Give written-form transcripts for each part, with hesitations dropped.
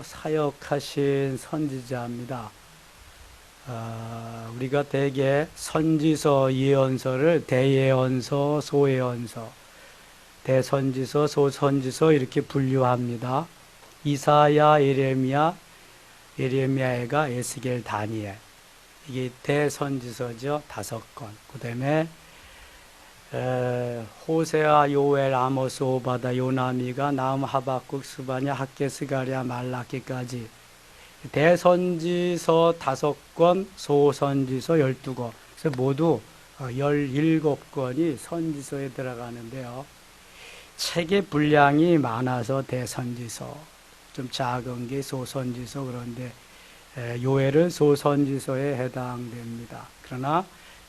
사역하신 선지자입니다. 우리가 대개 선지서, 예언서를 대예언서, 소예언서, 대선지서, 소선지서 이렇게 분류합니다. 이사야, 예레미야가 에스겔, 다니엘. 이게 대선지서죠. 5권. 그 다음에 호세아, 요엘, 아모스, 오바다, 요나미가, 나움, 하박국, 스바냐, 학개, 스가랴, 말라기까지 대선지서 5권, 소선지서 12권. 그래서 모두 17권이 선지서에 들어가는데요. 책의 분량이 많아서 대선지서, 좀 작은 게 소선지서, 그런데 요엘은 소선지서에 해당됩니다. 그러나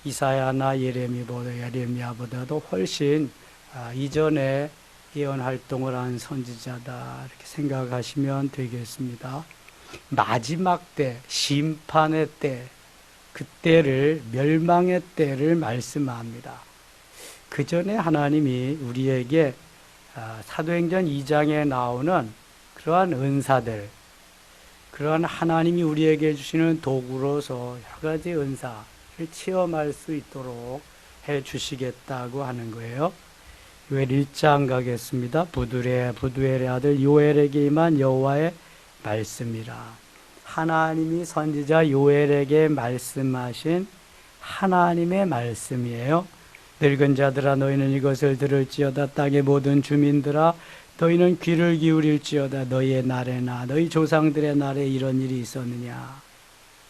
이사야나 예레미야보다도 훨씬 이전에 예언 활동을 한 선지자다, 이렇게 생각하시면 되겠습니다. 마지막 때, 심판의 때, 그때를, 멸망의 때를 말씀합니다. 그 전에 하나님이 우리에게 사도행전 2장에 나오는 그러한 은사들, 그러한 하나님이 우리에게 주시는 도구로서 여러 가지 은사를 체험할 수 있도록 해 주시겠다고 하는 거예요. 요엘 1장 가겠습니다. 부두엘의 아들 요엘에게 임한 여호와의 말씀이라. 하나님이 선지자 요엘에게 말씀하신 하나님의 말씀이에요. 늙은 자들아, 너희는 이것을 들을지어다. 땅의 모든 주민들아, 너희는 귀를 기울일지어다. 너희의 날에나 너희 조상들의 날에 이런 일이 있었느냐.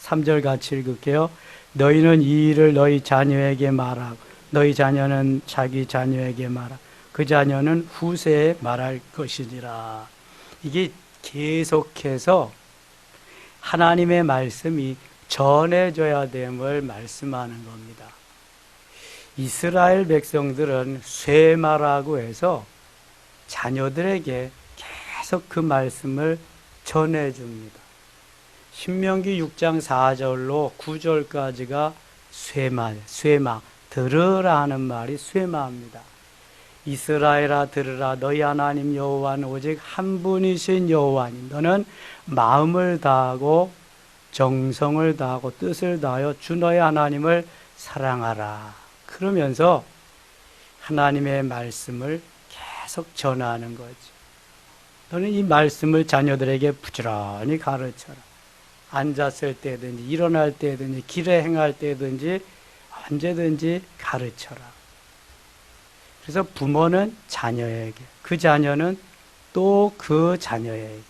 3절 같이 읽을게요. 너희는 이 일을 너희 자녀에게 말하고 너희 자녀는 자기 자녀에게 말하고 그 자녀는 후세에 말할 것이니라. 이게 계속해서 하나님의 말씀이 전해져야 됨을 말씀하는 겁니다. 이스라엘 백성들은 쇠마라고 해서 자녀들에게 계속 그 말씀을 전해줍니다. 신명기 6장 4절로 9절까지가 쇠마, 들으라 하는 말이 쇠마입니다. 이스라엘아 들으라. 너희 하나님 여호와는 오직 한 분이신 여호와니 너는 마음을 다하고 정성을 다하고 뜻을 다하여 주 너희 하나님을 사랑하라. 그러면서 하나님의 말씀을 계속 전하는 거죠. 너는 이 말씀을 자녀들에게 부지런히 가르쳐라. 앉았을 때든지 일어날 때든지 길에 행할 때든지 언제든지 가르쳐라. 그래서 부모는 자녀에게, 그 자녀는 또 그 자녀에게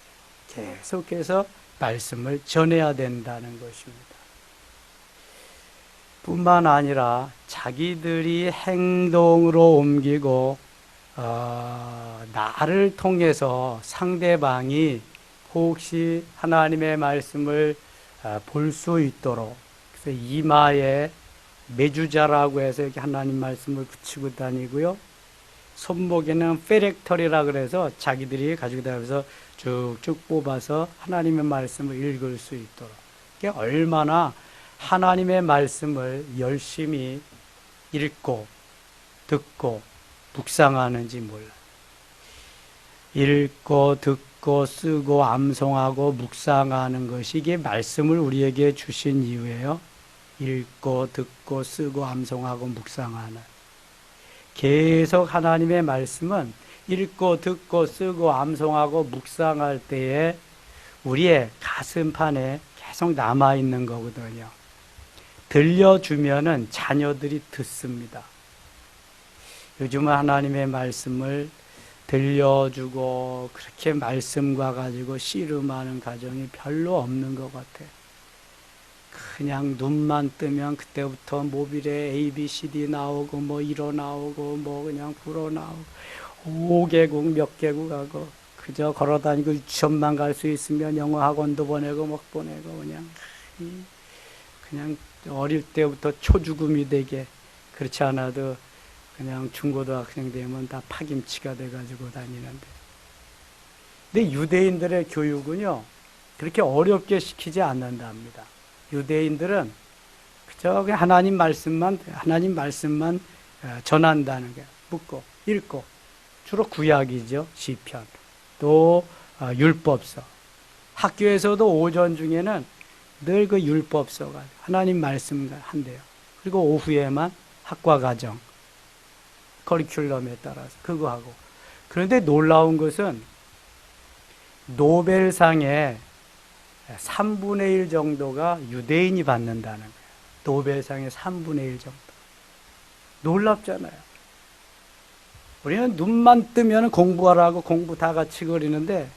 계속해서 말씀을 전해야 된다는 것입니다. 뿐만 아니라 자기들이 행동으로 옮기고 나를 통해서 상대방이 혹시 하나님의 말씀을 볼 수 있도록, 그래서 이마에 매주자라고 해서 이렇게 하나님 말씀을 붙이고 다니고요. 손목에는 페렉털이라 그래서 자기들이 가지고 다니면서 쭉쭉 뽑아서 하나님의 말씀을 읽을 수 있도록. 이게 얼마나 하나님의 말씀을 열심히 읽고 듣고 묵상하는지 몰라요. 읽고 듣고 쓰고 암송하고 묵상하는 것이 이게 말씀을 우리에게 주신 이유예요. 읽고 듣고 쓰고 암송하고 묵상하는. 계속 하나님의 말씀은 읽고 듣고 쓰고 암송하고 묵상할 때에 우리의 가슴판에 계속 남아있는 거거든요. 들려주면은 자녀들이 듣습니다. 요즘은 하나님의 말씀을 들려주고 그렇게 말씀과 가지고 씨름하는 가정이 별로 없는 것 같아요. 그냥 눈만 뜨면 그때부터 모빌에 ABCD 나오고 뭐 일어 나오고 뭐 그냥 불어 나오고 5개국 몇 개국 하고 그저 걸어다니고 유치원만 갈 수 있으면 영어 학원도 보내고 막 보내고 그냥 어릴 때부터 초죽음이 되게, 그렇지 않아도 그냥 중고등학생 되면 다 파김치가 돼가지고 다니는데. 근데 유대인들의 교육은요, 그렇게 어렵게 시키지 않는답니다. 유대인들은 그저 그냥 하나님 말씀만 전한다는 게, 묻고, 읽고, 주로 구약이죠. 시편, 또 율법서, 학교에서도 오전 중에는 늘 그 율법서가 하나님 말씀 한대요. 그리고 오후에만 학과 과정 커리큘럼에 따라서 그거 하고. 그런데 놀라운 것은 노벨상의 3분의 1 정도가 유대인이 받는다는 거예요. 노벨상의 3분의 1 정도. 놀랍잖아요. 우리는 눈만 뜨면 공부하라고 공부 다 같이 거리는데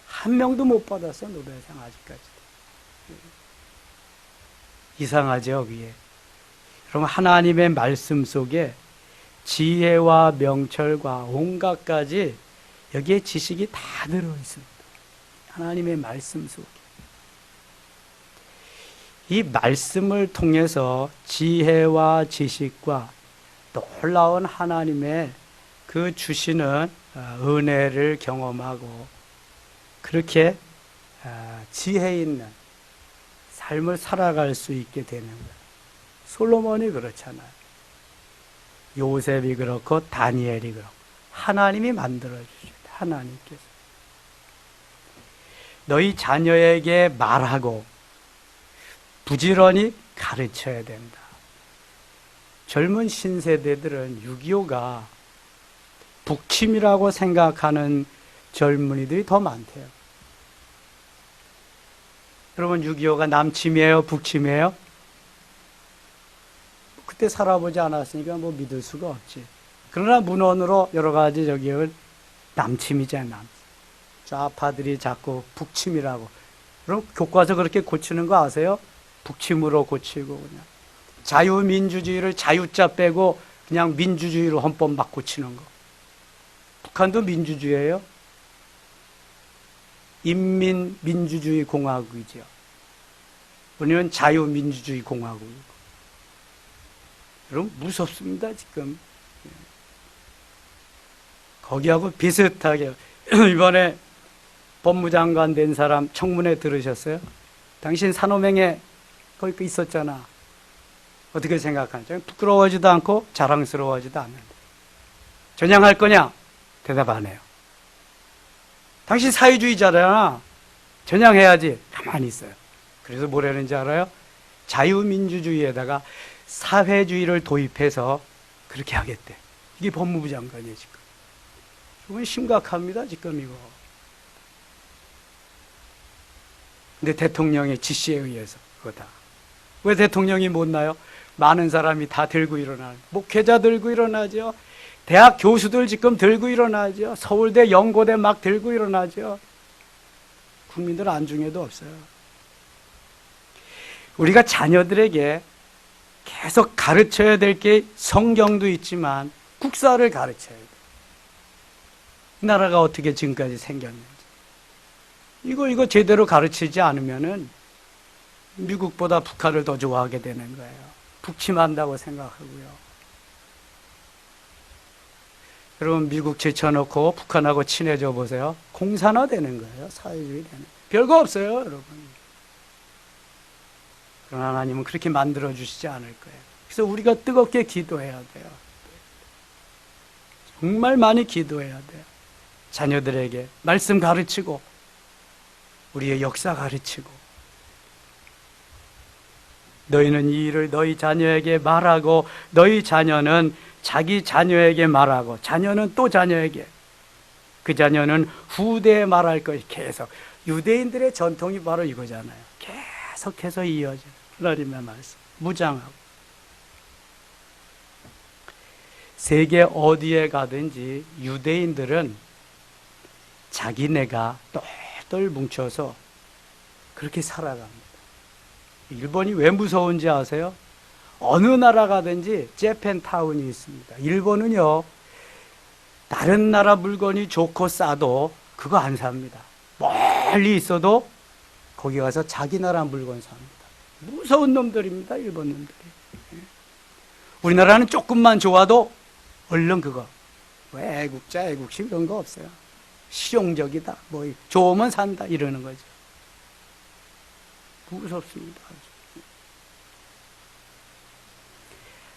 한 명도 못 받았어, 노벨상 아직까지. 이상하죠, 그게. 그럼 하나님의 말씀 속에 지혜와 명철과 온갖 가지 여기에 지식이 다 들어있습니다. 하나님의 말씀 속에. 이 말씀을 통해서 지혜와 지식과 놀라운 하나님의 그 주시는 은혜를 경험하고 그렇게 지혜 있는 삶을 살아갈 수 있게 되는 거예요. 솔로몬이 그렇잖아요. 요셉이 그렇고 다니엘이 그렇고 하나님이 만들어주셨다. 하나님께서. 너희 자녀에게 말하고 부지런히 가르쳐야 된다. 젊은 신세대들은 6.25가 북침이라고 생각하는 젊은이들이 더 많대요. 여러분 6.25가 남침이에요? 북침이에요? 그때 살아보지 않았으니까 뭐 믿을 수가 없지. 그러나 문헌으로 여러 가지 저기를 남침이잖아요. 남침. 좌파들이 자꾸 북침이라고. 그럼 교과서 그렇게 고치는 거 아세요? 북침으로 고치고 그냥. 자유민주주의를 자유자 빼고 그냥 민주주의로 헌법 막 고치는 거. 북한도 민주주의예요. 인민민주주의 공화국이죠. 우리는 자유민주주의 공화국이고. 여러분 무섭습니다 지금. 거기하고 비슷하게 이번에 법무장관 된 사람 청문회 들으셨어요? 당신 산호맹에 거기 있었잖아. 어떻게 생각하는지. 부끄러워하지도 않고 자랑스러워하지도 않는데. 전향할 거냐? 대답 안 해요. 당신 사회주의자잖아. 전향해야지. 가만히 있어요. 그래서 뭐라는지 알아요? 자유민주주의에다가 사회주의를 도입해서 그렇게 하겠대. 이게 법무부 장관이에요 지금. 이건 심각합니다 지금 이거. 근데 대통령의 지시에 의해서 그거 다. 왜 대통령이 못 나요? 많은 사람이 다 들고 일어나요. 목회자 들고 일어나죠. 대학 교수들 지금 들고 일어나죠. 서울대, 연고대 막 들고 일어나죠. 국민들 안중에도 없어요. 우리가 자녀들에게 계속 가르쳐야 될 게 성경도 있지만 국사를 가르쳐야 돼요. 이 나라가 어떻게 지금까지 생겼는지. 이거 제대로 가르치지 않으면은 미국보다 북한을 더 좋아하게 되는 거예요. 북침한다고 생각하고요. 여러분 미국 제쳐놓고 북한하고 친해져 보세요. 공산화되는 거예요. 사회주의 되는. 별거 없어요, 여러분. 그러나 하나님은 그렇게 만들어 주시지 않을 거예요. 그래서 우리가 뜨겁게 기도해야 돼요. 정말 많이 기도해야 돼요. 자녀들에게 말씀 가르치고 우리의 역사 가르치고 너희는 이 일을 너희 자녀에게 말하고 너희 자녀는 자기 자녀에게 말하고 자녀는 또 자녀에게 그 자녀는 후대에 말할 것이 계속 유대인들의 전통이 바로 이거잖아요. 계속해서 이어져 하나님의 말씀 무장하고 세계 어디에 가든지 유대인들은 자기네가 똘똘 뭉쳐서 그렇게 살아갑니다. 일본이 왜 무서운지 아세요? 어느 나라 가든지 재팬타운이 있습니다. 일본은요 다른 나라 물건이 좋고 싸도 그거 안 삽니다. 멀리 있어도 거기 가서 자기 나라 물건 삽니다. 무서운 놈들입니다, 일본 놈들이. 우리나라는 조금만 좋아도 얼른 그거 뭐 애국자, 애국심 이런 거 없어요. 실용적이다, 뭐 좋으면 산다 이러는 거죠. 무섭습니다.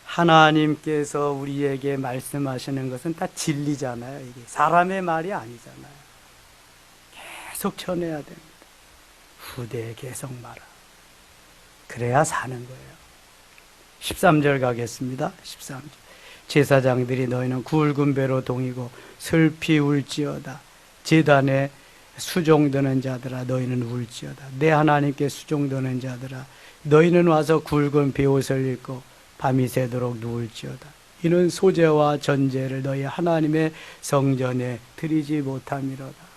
하나님께서 우리에게 말씀하시는 것은 다 진리잖아요. 이게 사람의 말이 아니잖아요. 계속 전해야 됩니다. 후대에 계속 말하. 그래야 사는 거예요. 13절 가겠습니다. 13절. 제사장들이 너희는 굵은 배로 동이고 슬피 울지어다. 제단에 수종드는 자들아 너희는 울지어다. 내 하나님께 수종드는 자들아 너희는 와서 굵은 베옷을 입고 밤이 새도록 누울지어다. 이는 소재와 전제를 너희 하나님의 성전에 드리지 못함이로다.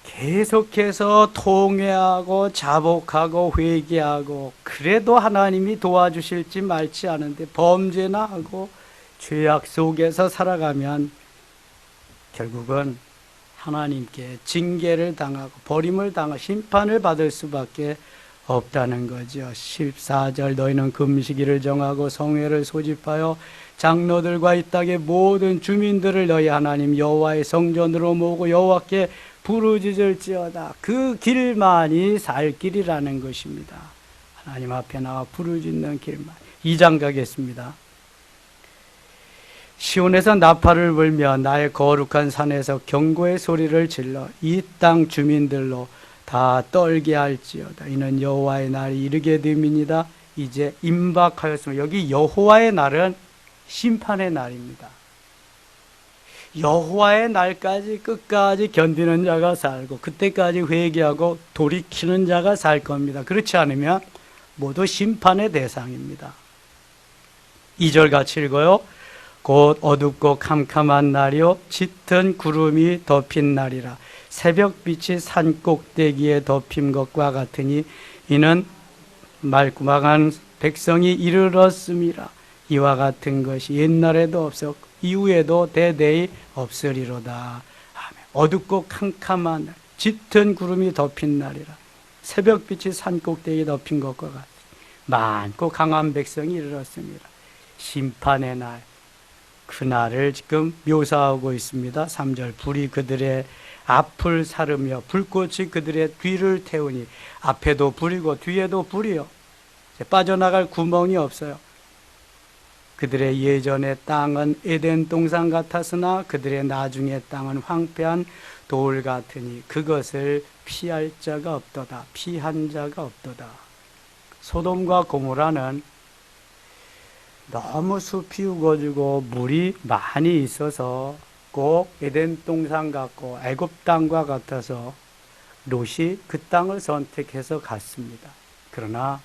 계속해서 통회하고 자복하고 회개하고 그래도 하나님이 도와주실지 말지 않은데 범죄나 하고 죄악 속에서 살아가면 결국은 하나님께 징계를 당하고 버림을 당하고 심판을 받을 수밖에 없다는 거죠. 14절 너희는 금식일을 정하고 성회를 소집하여 장로들과 이 땅의 모든 주민들을 너희 하나님 여호와의 성전으로 모으고 여호와께 부르짖을지어다. 그 길만이 살 길이라는 것입니다. 하나님 앞에 나와 부르짖는 길만. 2장 가겠습니다. 시온에서 나팔을 불며 나의 거룩한 산에서 경고의 소리를 질러 이 땅 주민들로 다 떨게 할지어다. 이는 여호와의 날이 이르게 됨이니이다. 이제 임박하였습니다. 여기 여호와의 날은 심판의 날입니다. 여호와의 날까지 끝까지 견디는 자가 살고 그때까지 회개하고 돌이키는 자가 살 겁니다. 그렇지 않으면 모두 심판의 대상입니다. 2절 같이 읽어요. 곧 어둡고 캄캄한 날이요 짙은 구름이 덮인 날이라. 새벽빛이 산 꼭대기에 덮인 것과 같으니 이는 말구망한 백성이 이르렀음이라. 이와 같은 것이 옛날에도 없었고 이후에도 대대히 없으리로다. 아멘. 어둡고 캄캄한 날, 짙은 구름이 덮인 날이라. 새벽빛이 산 꼭대기에 덮인 것과 같으니 많고 강한 백성이 이르렀음이라. 심판의 날, 그 날을 지금 묘사하고 있습니다. 3절 불이 그들의 앞을 사르며 불꽃이 그들의 뒤를 태우니 앞에도 불이고 뒤에도 불이요. 빠져나갈 구멍이 없어요. 그들의 예전의 땅은 에덴 동산 같았으나 그들의 나중의 땅은 황폐한 돌 같으니 그것을 피할 자가 없도다. 피한 자가 없도다. 소돔과 고모라는 너무 숲이 우거지고 물이 많이 있어서 꼭 에덴 동산 같고 애굽 땅과 같아서 롯이 그 땅을 선택해서 갔습니다. 그러나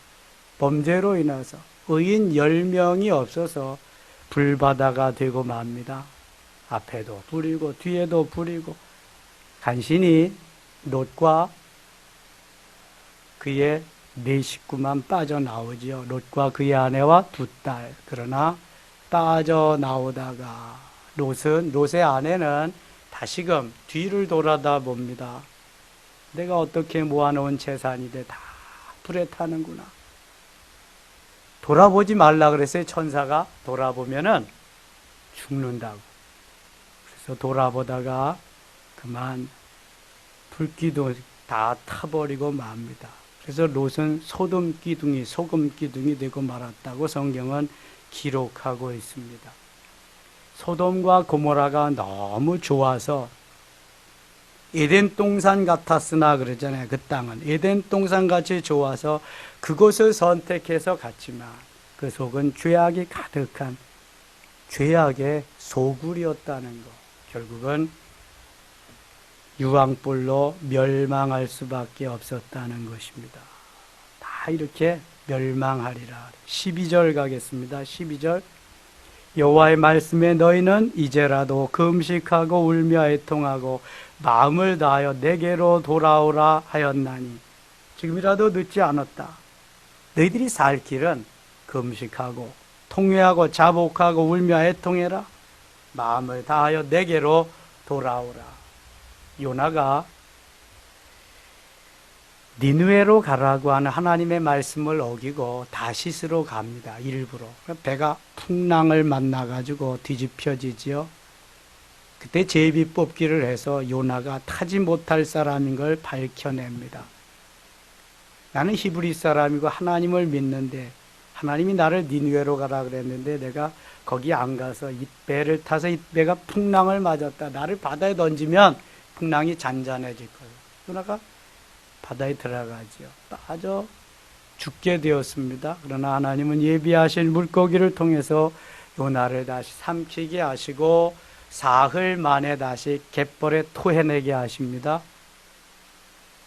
범죄로 인해서 의인 10명이 없어서 불바다가 되고 맙니다. 앞에도 불이고 뒤에도 불이고 간신히 롯과 그의 4식구만 빠져나오지요. 롯과 그의 아내와 2딸. 그러나 빠져나오다가 롯의 아내는 다시금 뒤를 돌아다 봅니다. 내가 어떻게 모아놓은 재산인데 다 불에 타는구나. 돌아보지 말라 그랬어요. 천사가 돌아보면은 죽는다고. 그래서 돌아보다가 그만 불기둥 다 타버리고 맙니다. 그래서 롯은 소금 기둥이 되고 말았다고 성경은 기록하고 있습니다. 소돔과 고모라가 너무 좋아서 에덴 동산 같았으나 그러잖아요. 그 땅은 에덴 동산 같이 좋아서 그곳을 선택해서 갔지만 그 속은 죄악이 가득한 죄악의 소굴이었다는 것. 결국은 유황불로 멸망할 수밖에 없었다는 것입니다. 다 이렇게 멸망하리라. 12절 가겠습니다. 12절 여호와의 말씀에 너희는 이제라도 금식하고 울며 애통하고 마음을 다하여 내게로 돌아오라 하였나니 지금이라도 늦지 않았다. 너희들이 살 길은 금식하고 통회하고 자복하고 울며 애통해라. 마음을 다하여 내게로 돌아오라. 요나가 니느웨로 가라고 하는 하나님의 말씀을 어기고 다시스로 갑니다. 일부러. 배가 풍랑을 만나가지고 뒤집혀지지요. 그때 제비 뽑기를 해서 요나가 타지 못할 사람인 걸 밝혀냅니다. 나는 히브리 사람이고 하나님을 믿는데 하나님이 나를 니느웨로 가라 그랬는데 내가 거기 안 가서 이 배를 타서 이 배가 풍랑을 맞았다. 나를 바다에 던지면 풍랑이 잔잔해질 거예요. 요나가 바다에 들어가지요. 빠져 죽게 되었습니다. 그러나 하나님은 예비하신 물고기를 통해서 요나를 다시 삼키게 하시고 사흘 만에 다시 갯벌에 토해내게 하십니다.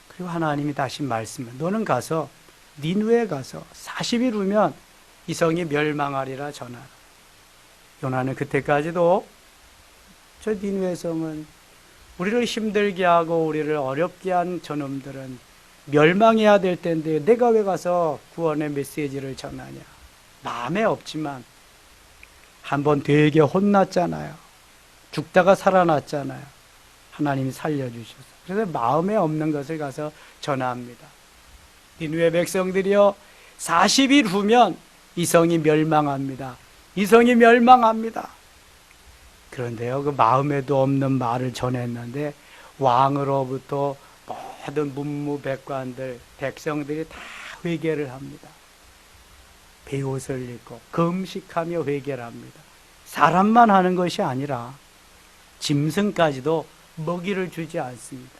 그리고 하나님이 다시 말씀해, 너는 가서 니느웨에 가서 40일 후면 이 성이 멸망하리라 전하라. 요나는 그때까지도 저 니느웨 성은 우리를 힘들게 하고 우리를 어렵게 한 저놈들은 멸망해야 될 텐데 내가 왜 가서 구원의 메시지를 전하냐. 마음에 없지만 한번 되게 혼났잖아요. 죽다가 살아났잖아요. 하나님이 살려주셔서. 그래서 마음에 없는 것을 가서 전합니다. 니느웨 백성들이여 40일 후면 이 성이 멸망합니다. 이 성이 멸망합니다. 그런데요, 그 마음에도 없는 말을 전했는데 왕으로부터 모든 문무백관들, 백성들이 다 회개를 합니다. 베옷을 입고 금식하며 회개를 합니다. 사람만 하는 것이 아니라 짐승까지도 먹이를 주지 않습니다.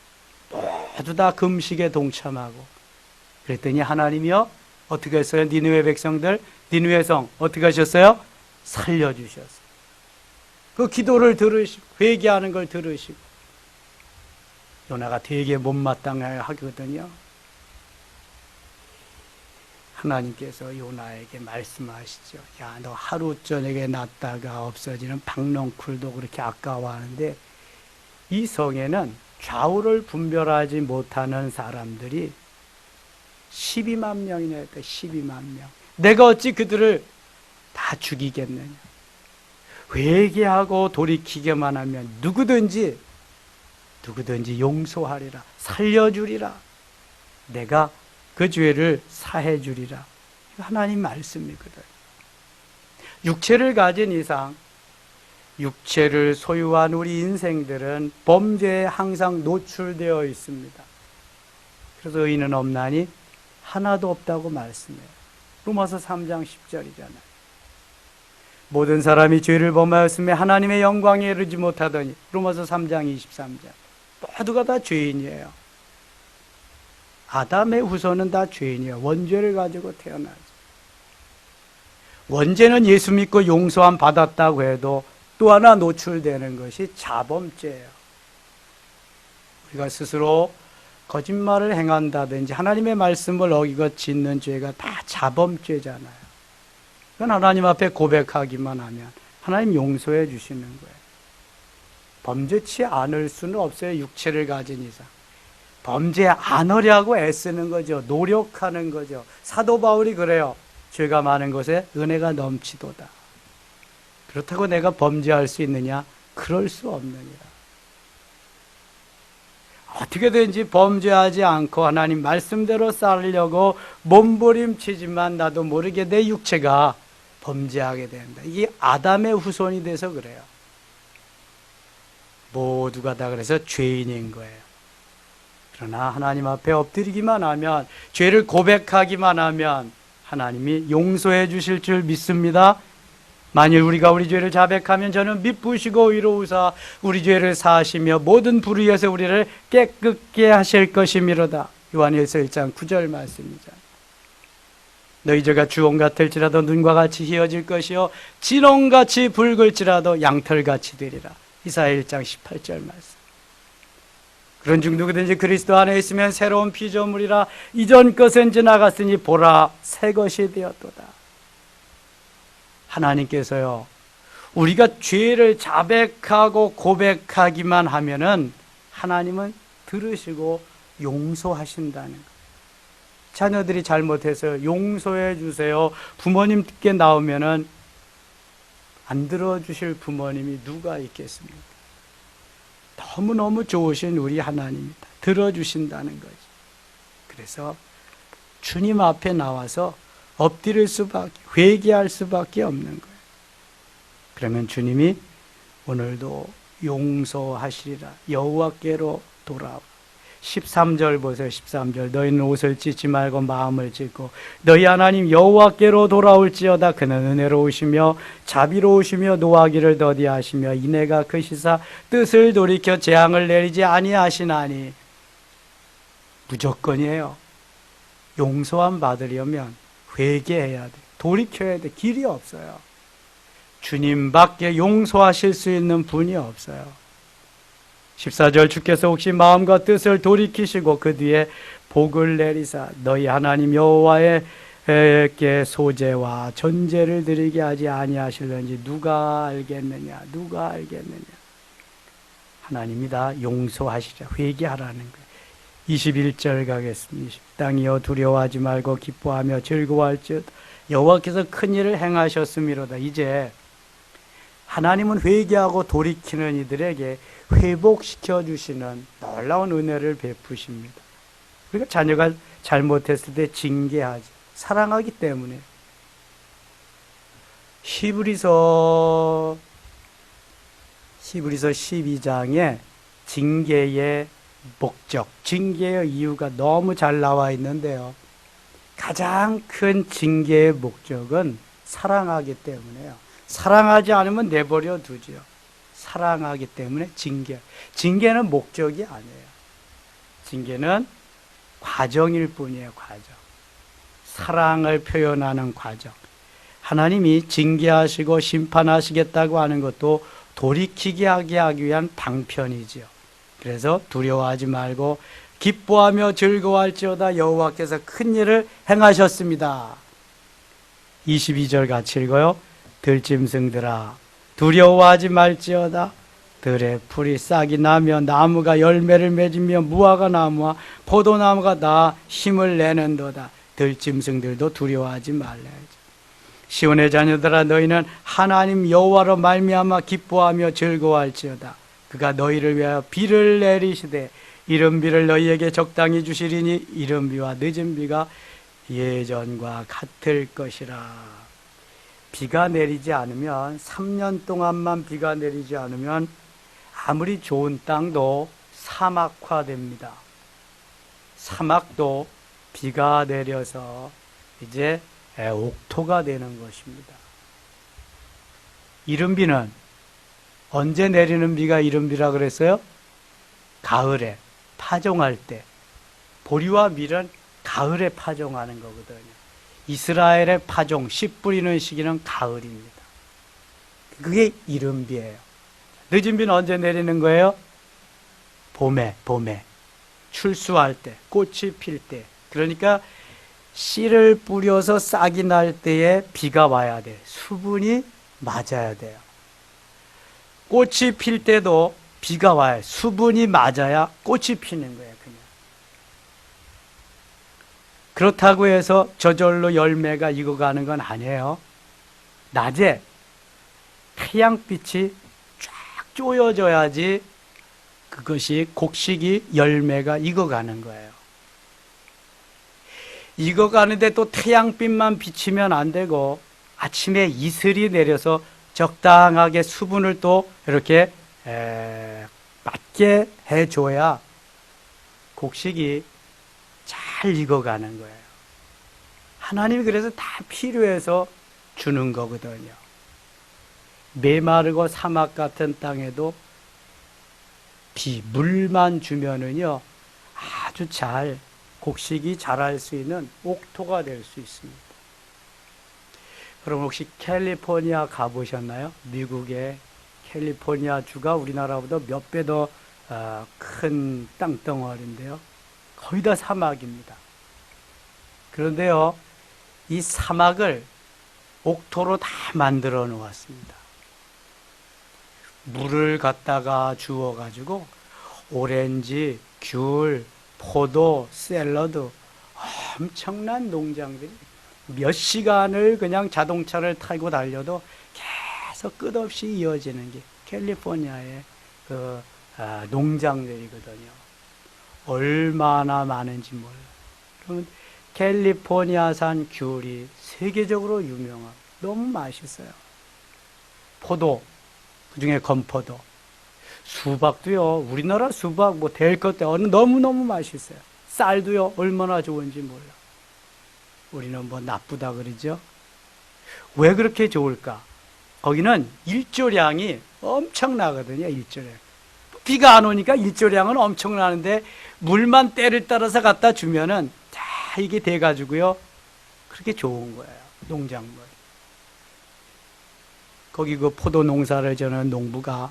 모두 다 금식에 동참하고. 그랬더니 하나님이요, 어떻게 했어요? 니느웨 백성들, 니느웨 성 어떻게 하셨어요? 살려주셨어요. 그 기도를 들으시고 회개하는 걸 들으시고. 요나가 되게 못마땅해 하거든요. 하나님께서 요나에게 말씀하시죠. 야, 너 하루 저녁에 났다가 없어지는 박넝쿨도 그렇게 아까워하는데 이 성에는 좌우를 분별하지 못하는 사람들이 12만 명이나 했다. 12만 명. 내가 어찌 그들을 다 죽이겠느냐. 회개하고 돌이키게만 하면 누구든지 용서하리라. 살려주리라. 내가 그 죄를 사해 주리라. 하나님 말씀이거든. 육체를 가진 이상, 육체를 소유한 우리 인생들은 범죄에 항상 노출되어 있습니다. 그래서 의인은 없나니 하나도 없다고 말씀해요. 로마서 3장 10절이잖아요. 모든 사람이 죄를 범하였으며 하나님의 영광에 이르지 못하더니 로마서 3장 23절. 모두가 다 죄인이에요. 아담의 후손은 다 죄인이에요. 원죄를 가지고 태어나죠. 원죄는 예수 믿고 용서함 받았다고 해도 또 하나 노출되는 것이 자범죄예요. 우리가 스스로 거짓말을 행한다든지 하나님의 말씀을 어기고 짓는 죄가 다 자범죄잖아요. 그건 하나님 앞에 고백하기만 하면 하나님 용서해 주시는 거예요. 범죄치 않을 수는 없어요. 육체를 가진 이상. 범죄 안 하려고 애쓰는 거죠. 노력하는 거죠. 사도 바울이 그래요. 죄가 많은 곳에 은혜가 넘치도다. 그렇다고 내가 범죄할 수 있느냐? 그럴 수 없느니라. 어떻게든지 범죄하지 않고 하나님 말씀대로 살려고 몸부림치지만 나도 모르게 내 육체가 범죄하게 된다. 이게 아담의 후손이 돼서 그래요. 모두가 다 그래서 죄인인 거예요. 그러나 하나님 앞에 엎드리기만 하면, 죄를 고백하기만 하면 하나님이 용서해 주실 줄 믿습니다. 만일 우리가 우리 죄를 자백하면 저는 미쁘시고 의로우사 우리 죄를 사하시며 모든 불의에서 우리를 깨끗게 하실 것이미로다. 요한일서 1장 9절 말씀이죠. 너희 죄가 주홍 같을지라도 눈과 같이 희어질 것이요 진홍같이 붉을지라도 양털같이 되리라. 이사야 1장 18절 말씀. 그런 중 누구든지 그리스도 안에 있으면 새로운 피조물이라. 이전 것은 지나갔으니 보라 새 것이 되었도다. 하나님께서요, 우리가 죄를 자백하고 고백하기만 하면은 하나님은 들으시고 용서하신다는 거예요. 자녀들이 잘못해서 용서해 주세요. 부모님께 나오면은 안 들어주실 부모님이 누가 있겠습니까? 너무너무 좋으신 우리 하나님이다. 들어주신다는 거죠. 그래서 주님 앞에 나와서 엎드릴 수밖에, 회개할 수밖에 없는 거예요. 그러면 주님이 오늘도 용서하시리라. 여호와께로 돌아와 13절 보세요. 13절. 너희는 옷을 찢지 말고 마음을 찢고 너희 하나님 여호와께로 돌아올지어다. 그는 은혜로우시며 자비로우시며 노하기를 더디하시며 이내가 크시사 뜻을 돌이켜 재앙을 내리지 아니하시나니. 무조건이에요. 용서함 받으려면 회개해야 돼. 돌이켜야 돼. 길이 없어요. 주님밖에 용서하실 수 있는 분이 없어요. 14절 주께서 혹시 마음과 뜻을 돌이키시고 그 뒤에 복을 내리사 너희 하나님 여호와에게 소제와 전제를 드리게 하지 아니하실는지 누가 알겠느냐. 누가 알겠느냐. 하나님이 다 용서하시자. 회개하라는 거예요. 21절 가겠습니다. 땅이여 두려워하지 말고 기뻐하며 즐거워할지어다. 여호와께서 큰 일을 행하셨음이로다. 이제 하나님은 회개하고 돌이키는 이들에게 회복시켜 주시는 놀라운 은혜를 베푸십니다. 우리가 자녀가 잘못했을 때 징계하지. 사랑하기 때문에. 히브리서 12장에 징계의 목적, 징계의 이유가 너무 잘 나와 있는데요. 가장 큰 징계의 목적은 사랑하기 때문에요. 사랑하지 않으면 내버려 두죠. 사랑하기 때문에 징계. 징계는 목적이 아니에요. 징계는 과정일 뿐이에요. 과정. 사랑을 표현하는 과정. 하나님이 징계하시고 심판하시겠다고 하는 것도 돌이키게 하기 위한 방편이지요. 그래서 두려워하지 말고 기뻐하며 즐거워할지어다. 여호와께서 큰 일을 행하셨습니다. 22절 같이 읽어요. 들짐승들아 두려워하지 말지어다. 들의 풀이 싹이 나며 나무가 열매를 맺으며 무화과 나무와 포도나무가 다 힘을 내는도다. 들짐승들도 두려워하지 말라야지. 시온의 자녀들아 너희는 하나님 여호와로 말미암아 기뻐하며 즐거워할지어다. 그가 너희를 위하여 비를 내리시되 이른 비를 너희에게 적당히 주시리니 이른 비와 늦은 비가 예전과 같을 것이라. 비가 내리지 않으면 3년 동안만 비가 내리지 않으면 아무리 좋은 땅도 사막화됩니다. 사막도 비가 내려서 이제 옥토가 되는 것입니다. 이른 비는 언제 내리는 비가 이른 비라 그랬어요? 가을에 파종할 때. 보리와 밀은 가을에 파종하는 거거든요. 이스라엘의 파종, 씨 뿌리는 시기는 가을입니다. 그게 이른 비예요. 늦은 비는 언제 내리는 거예요? 봄에 출수할 때, 꽃이 필 때. 그러니까 씨를 뿌려서 싹이 날 때에 비가 와야 돼. 수분이 맞아야 돼요. 꽃이 필 때도 비가 와요. 수분이 맞아야 꽃이 피는 거예요. 그냥. 그렇다고 해서 저절로 열매가 익어가는 건 아니에요. 낮에 태양빛이 쫙 쪼여져야지 그것이 곡식이 열매가 익어가는 거예요. 익어가는데 또 태양빛만 비치면 안 되고 아침에 이슬이 내려서 적당하게 수분을 또 이렇게 맞게 해줘야 곡식이 잘 익어가는 거예요. 하나님이 그래서 다 필요해서 주는 거거든요. 메마르고 사막 같은 땅에도 물만 주면은요 아주 잘 곡식이 자랄 수 있는 옥토가 될 수 있습니다. 그럼 혹시 캘리포니아 가보셨나요? 미국의 캘리포니아 주가 우리나라보다 몇 배 더 큰 땅덩어리인데요. 거의 다 사막입니다. 그런데요, 이 사막을 옥토로 다 만들어 놓았습니다. 물을 갖다가 주워가지고 오렌지, 귤, 포도, 샐러드 엄청난 농장들이 몇 시간을 그냥 자동차를 타고 달려도 계속 끝없이 이어지는 게 캘리포니아의 그 농장들이거든요. 얼마나 많은지 몰라요. 그러면 캘리포니아산 귤이 세계적으로 유명한 너무 맛있어요. 포도, 그중에 건포도. 수박도요, 우리나라 수박 뭐 될 것 같아. 너무너무 맛있어요. 쌀도요, 얼마나 좋은지 몰라. 우리는 뭐 나쁘다 그러죠. 왜 그렇게 좋을까? 거기는 일조량이 엄청나거든요, 일조량. 비가 안 오니까 일조량은 엄청나는데, 물만 때를 따라서 갖다 주면은 다 이게 돼가지고요, 그렇게 좋은 거예요, 농작물. 거기 그 포도 농사를 저는 농부가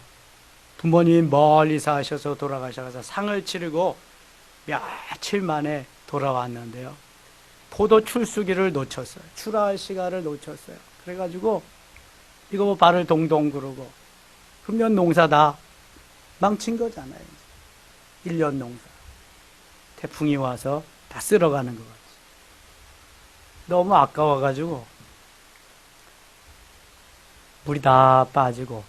부모님이 멀리 사셔서 돌아가셔서 상을 치르고 며칠 만에 돌아왔는데요. 포도 출수기를 놓쳤어요. 출하할 시간을 놓쳤어요. 그래가지고 이거 뭐 발을 동동 구르고, 그러면 농사 다 망친 거잖아요. 1년 농사. 태풍이 와서 다 쓸어가는 것 같아요. 너무 아까워가지고 물이 다 빠지고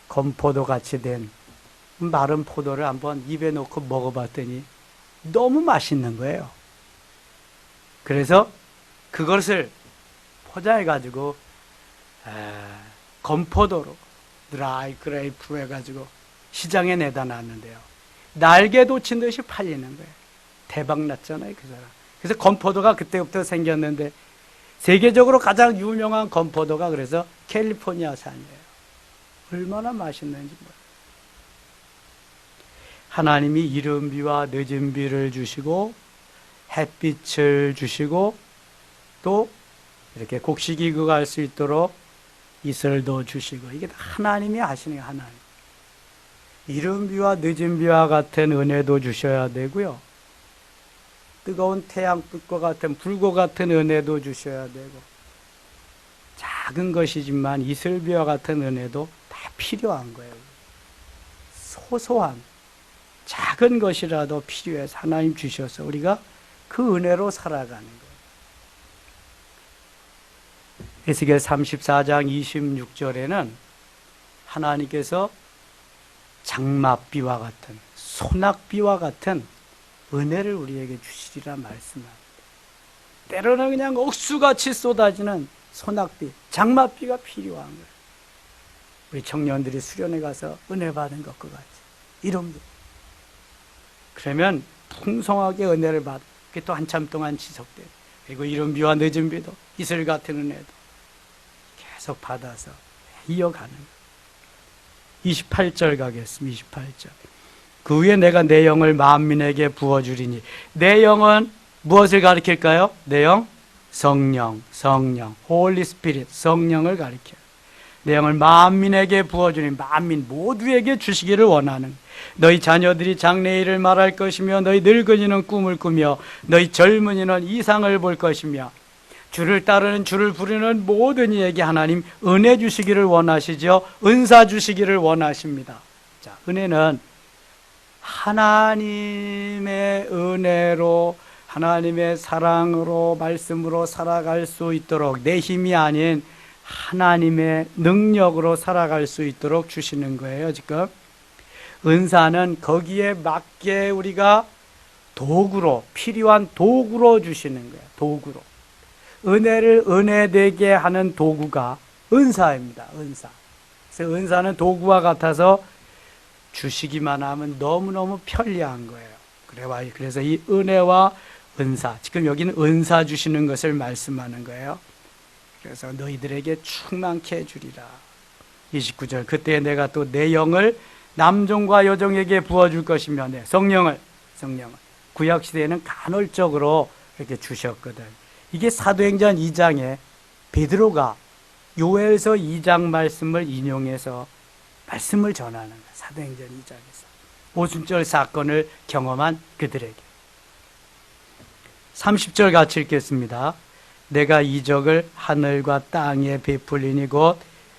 건포도 같이 된 마른 포도를 한번 입에 넣고 먹어봤더니 너무 맛있는 거예요. 그래서 그것을 포장해가지고 건포도로 드라이 그레이프 해가지고 시장에 내다 놨는데요. 날개 돋친 듯이 팔리는 거예요. 대박 났잖아요, 그 사람. 그래서 건포도가 그때부터 생겼는데, 세계적으로 가장 유명한 건포도가 그래서 캘리포니아산이에요. 얼마나 맛있는지 몰라요. 하나님이 이른 비와 늦은 비를 주시고 햇빛을 주시고 또 이렇게 곡식 익어갈 수 있도록 이슬도 주시고, 이게 하나님이 하시는 거예요. 하나님. 이른 비와 늦은 비와 같은 은혜도 주셔야 되고요, 뜨거운 태양빛과 같은 불과 같은 은혜도 주셔야 되고, 작은 것이지만 이슬비와 같은 은혜도 다 필요한 거예요. 소소한 작은 것이라도 필요해서 하나님 주셔서 우리가 그 은혜로 살아가는 거예요. 에스겔 34장 26절에는 하나님께서 장맛비와 같은, 소낙비와 같은 은혜를 우리에게 주시리라 말씀합니다. 때로는 그냥 억수같이 쏟아지는 소낙비, 장맛비가 필요한 거예요. 우리 청년들이 수련회 가서 은혜 받은 것과 같이 이런 거. 그러면 풍성하게 은혜를 받고, 그게 또 한참 동안 지속돼요. 그리고 이른 비와 늦은 비도 이슬 같은 은혜도 계속 받아서 이어가는 거예요. 28절 가겠습니다. 28절. 그 후에 내가 내 영을 만민에게 부어주리니. 내 영은 무엇을 가리킬까요? 내 영? 성령, Holy Spirit, 성령을 가리켜요. 내 영을 만민에게 부어주니, 만민 모두에게 주시기를 원하는. 너희 자녀들이 장래일을 말할 것이며, 너희 늙은이는 꿈을 꾸며, 너희 젊은이는 이상을 볼 것이며, 주를 따르는, 주를 부르는 모든 이에게 하나님 은혜 주시기를 원하시죠. 은사 주시기를 원하십니다. 자, 은혜는 하나님의 은혜로, 하나님의 사랑으로, 말씀으로 살아갈 수 있도록, 내 힘이 아닌 하나님의 능력으로 살아갈 수 있도록 주시는 거예요. 지금 은사는 거기에 맞게 우리가 도구로, 필요한 도구로 주시는 거예요. 도구로. 은혜를 은혜되게 하는 도구가 은사입니다. 은사. 그래서 은사는 도구와 같아서 주시기만 하면 너무너무 편리한 거예요. 그래서 이 은혜와 은사, 지금 여기는 은사 주시는 것을 말씀하는 거예요. 그래서 너희들에게 충만케 해주리라. 29절. 그때 내가 또 내 영을 남종과 여종에게 부어줄 것이며, 성령을 구약시대에는 간헐적으로 이렇게 주셨거든. 이게 사도행전 2장에 베드로가 요엘서 2장 말씀을 인용해서 말씀을 전하는 거예요. 사도행전 2장에서 오순절 사건을 경험한 그들에게. 30절 같이 읽겠습니다. 내가 이적을 하늘과 땅에 베풀리니 곧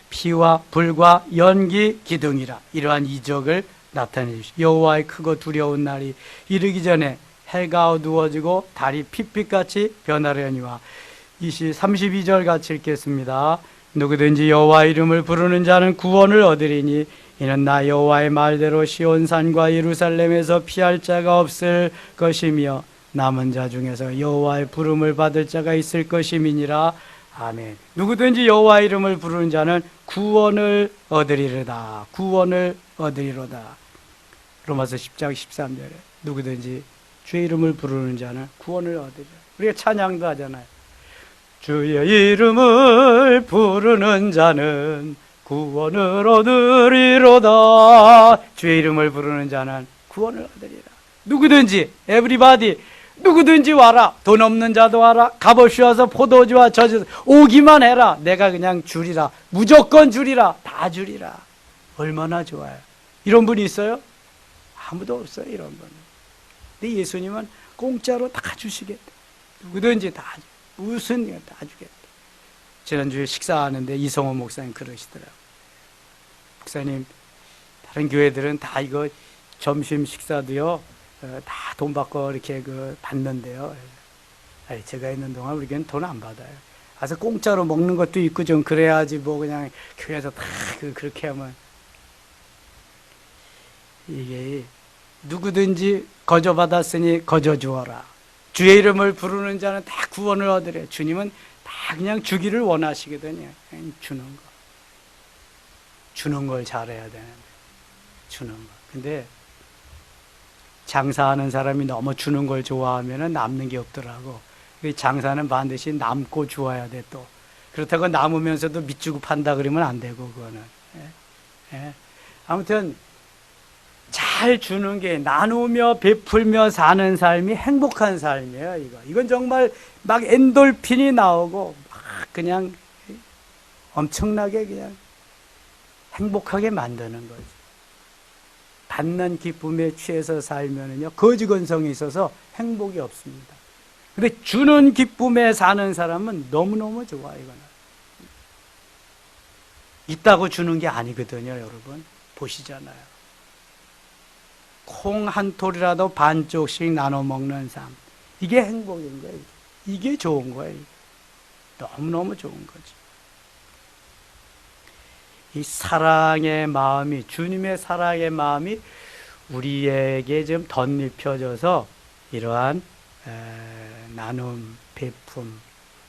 피와 불과 연기 기둥이라. 이러한 이적을 나타내 주시오. 여호와의 크고 두려운 날이 이르기 전에 해가 어두워지고 달이 핏빛같이 변하려니와. 32절 같이 읽겠습니다. 누구든지 여호와 이름을 부르는 자는 구원을 얻으리니 이는 나 여호와의 말대로 시온산과 예루살렘에서 피할 자가 없을 것이며 남은 자 중에서 여호와의 부름을 받을 자가 있을 것임이니라. 아멘. 누구든지 여호와 이름을 부르는 자는 구원을 얻으리로다. 구원을 얻으리로다. 로마서 10장 13절에 누구든지 주의 이름을 부르는 자는 구원을 얻으리라. 우리가 찬양도 하잖아요. 주의 이름을 부르는 자는 구원을 얻으리로다. 주의 이름을 부르는 자는 구원을 얻으리라. 누구든지, 에브리바디, 누구든지 와라. 돈 없는 자도 와라. 값없이 와서 포도주와 젖을 오기만 해라. 내가 그냥 주리라. 무조건 주리라. 다 주리라. 얼마나 좋아요. 이런 분이 있어요? 아무도 없어요, 이런 분은. 근데 예수님은 공짜로 다 주시겠다. 누구든지 다, 무슨 일 다 주겠다. 지난주에 식사하는데 이성호 목사님 그러시더라고요. 목사님, 다른 교회들은 다 이거 점심 식사도요, 다 돈 받고 이렇게 받는데요. 아니, 제가 있는 동안 우리 교회는 돈 안 받아요. 가서 공짜로 먹는 것도 있고 좀 그래야지 뭐 그냥 교회에서 다 그렇게 하면. 이게 누구든지 거저 받았으니 거저 주어라. 주의 이름을 부르는 자는 다 구원을 얻으래. 주님은 다 그냥 주기를 원하시거든요. 그냥 주는 거. 주는 걸 잘해야 되는데. 주는 거. 근데 장사하는 사람이 너무 주는 걸 좋아하면 남는 게 없더라고. 장사는 반드시 남고 주어야 돼 또. 그렇다고 남으면서도 밑주고 판다 그러면 안 되고 그거는. 예. 아무튼 잘 주는 게 나누며 베풀며 사는 삶이 행복한 삶이에요. 이건 정말 막 엔돌핀이 나오고 막 그냥 엄청나게 그냥 행복하게 만드는 거죠. 받는 기쁨에 취해서 살면은요 거지건성이 있어서 행복이 없습니다. 근데 주는 기쁨에 사는 사람은 너무너무 좋아. 이거는 있다고 주는 게 아니거든요. 여러분 보시잖아요. 콩 한 톨이라도 반쪽씩 나눠 먹는 삶. 이게 행복인 거예요. 이게 좋은 거예요. 너무너무 좋은 거죠. 이 사랑의 마음이, 주님의 사랑의 마음이 우리에게 좀 덧입혀져서 이러한 나눔, 베품,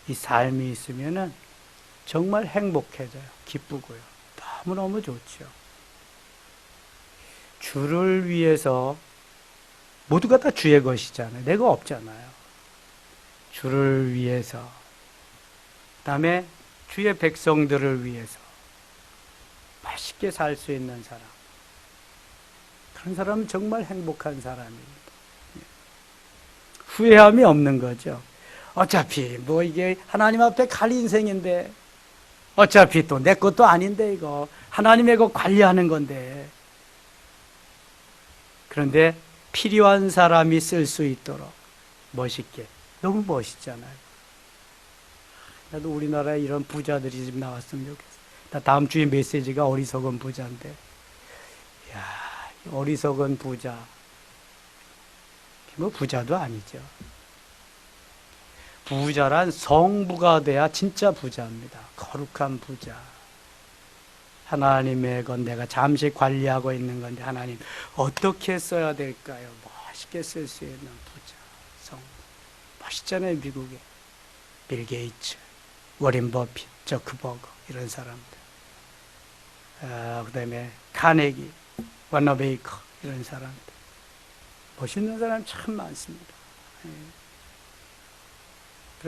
이 삶이 있으면은 정말 행복해져요. 기쁘고요. 너무너무 좋죠. 주를 위해서 모두가 다 주의 것이잖아요. 내가 없잖아요. 주를 위해서, 그 다음에 주의 백성들을 위해서 맛있게 살 수 있는 사람, 그런 사람은 정말 행복한 사람입니다. 후회함이 없는 거죠. 어차피 뭐 이게 하나님 앞에 갈 인생인데, 어차피 또 내 것도 아닌데 이거 하나님의 거 관리하는 건데. 그런데 필요한 사람이 쓸 수 있도록 멋있게. 너무 멋있잖아요. 나도 우리나라에 이런 부자들이 좀 나왔으면 좋겠어. 나 다음 주에 메시지가 어리석은 부자인데. 이야, 어리석은 부자. 뭐 부자도 아니죠. 부자란 성부가 돼야 진짜 부자입니다. 거룩한 부자. 하나님의 건 내가 잠시 관리하고 있는 건데 하나님 어떻게 써야 될까요? 멋있게 쓸 수 있는 부자, 성부. 멋있잖아요. 미국에 빌 게이츠, 워렌 버핏, 저크버거 이런 사람들. 그 다음에 카네기, 워너 베이커 이런 사람들. 멋있는 사람 참 많습니다.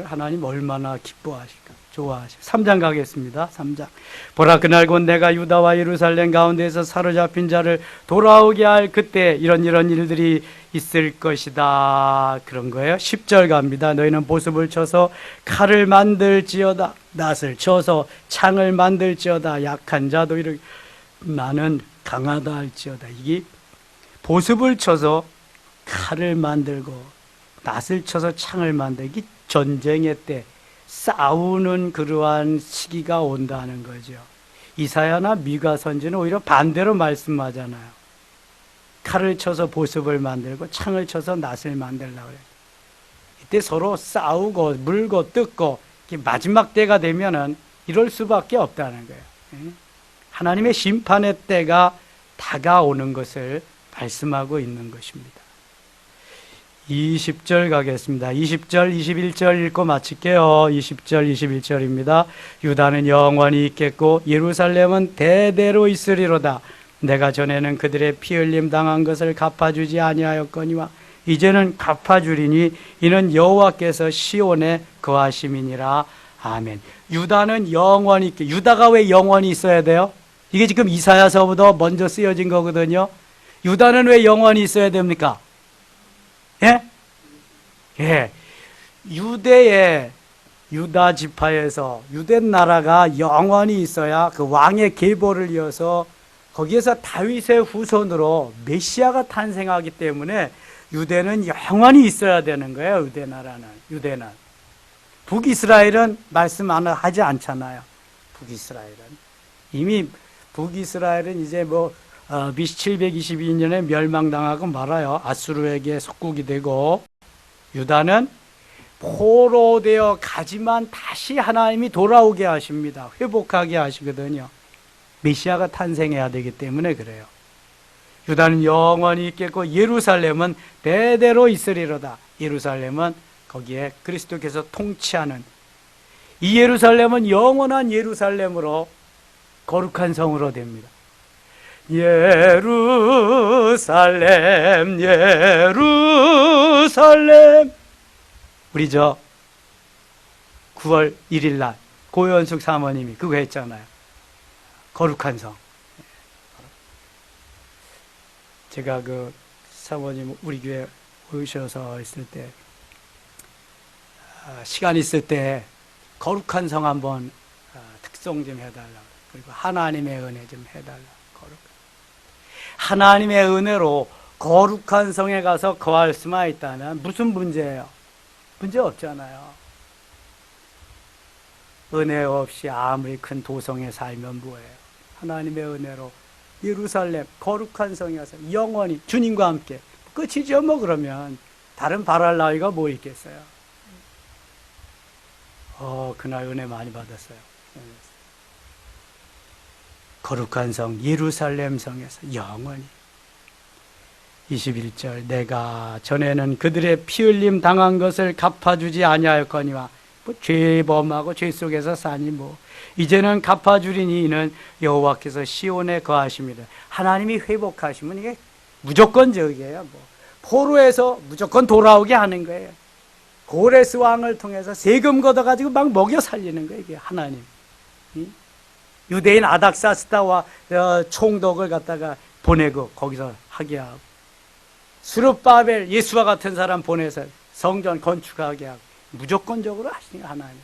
하나님 얼마나 기뻐하실까, 좋아하실까. 3장 가겠습니다. 3장. 보라, 그날 곧 내가 유다와 예루살렘 가운데에서 사로잡힌 자를 돌아오게 할 그때 이런 일들이 있을 것이다. 그런 거예요. 10절 갑니다. 너희는 보습을 쳐서 칼을 만들지어다. 낫을 쳐서 창을 만들지어다. 약한 자도 이렇게 나는 강하다 할지어다. 이게 보습을 쳐서 칼을 만들고 낫을 쳐서 창을 만들기, 전쟁의 때 싸우는 그러한 시기가 온다는 거죠. 이사야나 미가 선지는 오히려 반대로 말씀하잖아요. 칼을 쳐서 보습을 만들고 창을 쳐서 낫을 만들려고 해요. 이때 서로 싸우고 물고 뜯고 마지막 때가 되면은 이럴 수밖에 없다는 거예요. 하나님의 심판의 때가 다가오는 것을 말씀하고 있는 것입니다. 20절 가겠습니다. 20절, 21절 읽고 마칠게요. 20절, 21절입니다. 유다는 영원히 있겠고 예루살렘은 대대로 있으리로다. 내가 전에는 그들의 피 흘림 당한 것을 갚아주지 아니하였거니와 이제는 갚아주리니 이는 여호와께서 시온에 거하심이니라. 아멘. 유다는 영원히 있게. 유다가 왜 영원히 있어야 돼요? 이게 지금 이사야서보다 먼저 쓰여진 거거든요. 유다는 왜 영원히 있어야 됩니까? 예? 예. 유대의 유다 지파에서 유대 나라가 영원히 있어야 그 왕의 계보를 이어서 거기에서 다윗의 후손으로 메시아가 탄생하기 때문에 유대는 영원히 있어야 되는 거예요. 유대는. 북이스라엘은 말씀 하지 않잖아요. 북이스라엘은 이미 북이스라엘은 이제 BC 722년에 멸망당하고 말아요. 아수르에게 속국이 되고, 유다는 포로되어 가지만 다시 하나님이 돌아오게 하십니다. 회복하게 하시거든요. 메시아가 탄생해야 되기 때문에 그래요. 유다는 영원히 있겠고 예루살렘은 대대로 있으리로다. 예루살렘은 거기에 그리스도께서 통치하는, 이 예루살렘은 영원한 예루살렘으로 거룩한 성으로 됩니다. 예루살렘 예루살렘. 우리 9월 1일 날 고현숙 사모님이 그거 했잖아요. 거룩한 성. 제가 그 사모님 우리 교회 오셔서 있을 때 시간 있을 때 거룩한 성 한번 특송 좀 해달라고, 그리고 하나님의 은혜 좀 해달라고. 하나님의 은혜로 거룩한 성에 가서 거할 수만 있다면 무슨 문제예요? 문제 없잖아요. 은혜 없이 아무리 큰 도성에 살면 뭐예요? 하나님의 은혜로 예루살렘 거룩한 성에 가서 영원히 주님과 함께 끝이죠. 그러면 다른 바랄 나위가 뭐 있겠어요? 그날 은혜 많이 받았어요. 거룩한 성 예루살렘 성에서 영원히. 21절 내가 전에는 그들의 피 흘림 당한 것을 갚아주지 아니하였거니와, 죄범하고 죄 속에서 사니 이제는 갚아주리니 이는 여호와께서 시온에 거하십니다. 하나님이 회복하시면 이게 무조건적이에요. 포로에서 무조건 돌아오게 하는 거예요. 고레스 왕을 통해서 세금 걷어가지고 막 먹여 살리는 거예요. 이게 하나님. 유대인 아닥사스다와 총독을 갖다가 보내고 거기서 하게 하고, 스룹바벨 예수와 같은 사람 보내서 성전 건축하게 하고, 무조건적으로 하시는 하나님.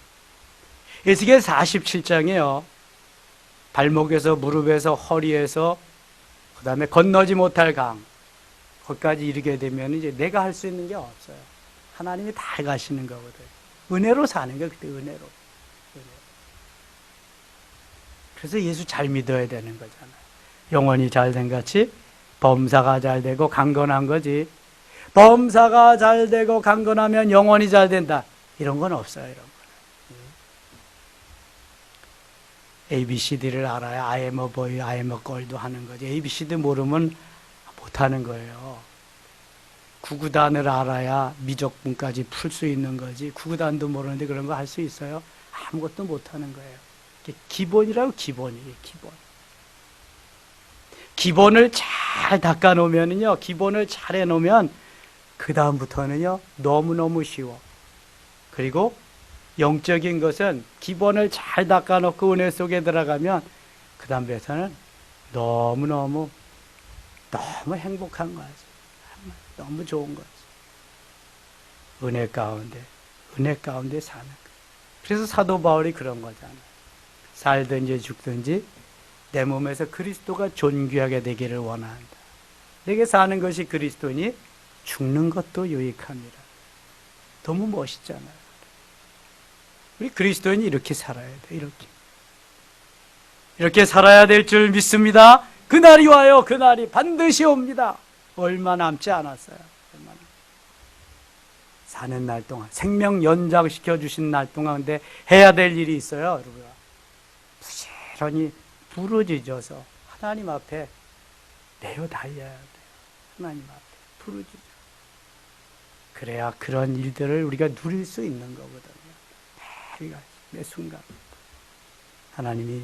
에스겔 47장에요. 발목에서 무릎에서 허리에서 그 다음에 건너지 못할 강, 거기까지 이르게 되면 이제 내가 할 수 있는 게 없어요. 하나님이 다 해가시는 거거든요. 은혜로 사는 거예요. 그때 은혜로. 그래서 예수 잘 믿어야 되는 거잖아요. 영혼이 잘된 같이 범사가 잘 되고 강건한 거지. 범사가 잘 되고 강건하면 영혼이 잘 된다, 이런 건 없어요. 이런 거는. ABCD를 알아야 I am a boy, I am a girl도 하는 거지. ABCD 모르면 못하는 거예요. 구구단을 알아야 미적분까지 풀 수 있는 거지. 구구단도 모르는데 그런 거 할 수 있어요? 아무것도 못하는 거예요. 기본이라고. 기본이에요. 기본을 잘 닦아놓으면요, 기본을 잘 해놓으면 그 다음부터는요 너무너무 쉬워. 그리고 영적인 것은 기본을 잘 닦아놓고 은혜 속에 들어가면 그 다음부터는 너무 행복한 거지. 너무 좋은 거지. 은혜 가운데 사는 거. 그래서 사도 바울이 그런 거잖아요. 살든지 죽든지 내 몸에서 그리스도가 존귀하게 되기를 원한다. 내게 사는 것이 그리스도니 죽는 것도 유익합니다. 너무 멋있잖아요. 우리 그리스도인이 이렇게 살아야 돼. 이렇게 살아야 될 줄 믿습니다. 그날이 와요. 그날이 반드시 옵니다. 얼마 남지 않았어요. 사는 날 동안, 생명 연장시켜 주신 날 동안 근데 해야 될 일이 있어요. 여러분, 부지런히 부르짖어서 하나님 앞에 내어 달려야 돼요. 하나님 앞에 부르짖어. 그래야 그런 일들을 우리가 누릴 수 있는 거거든요. 매 순간 하나님이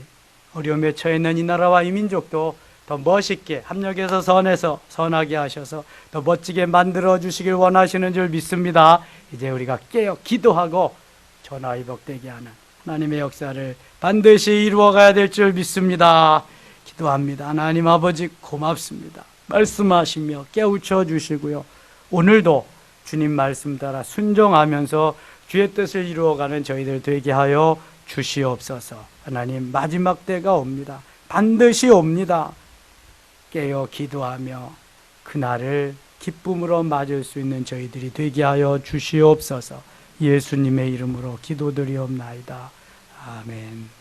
어려움에 처해 있는 이 나라와 이 민족도 더 멋있게 합력해서 선해서 선하게 하셔서 더 멋지게 만들어 주시길 원하시는 줄 믿습니다. 이제 우리가 깨어 기도하고 전화위복되게 하는 하나님의 역사를 반드시 이루어 가야 될 줄 믿습니다. 기도합니다. 하나님 아버지 고맙습니다. 말씀하시며 깨우쳐 주시고요. 오늘도 주님 말씀 따라 순종하면서 주의 뜻을 이루어가는 저희들 되게 하여 주시옵소서. 하나님 마지막 때가 옵니다. 반드시 옵니다. 깨어 기도하며 그날을 기쁨으로 맞을 수 있는 저희들이 되게 하여 주시옵소서. 예수님의 이름으로 기도드리옵나이다. 아멘.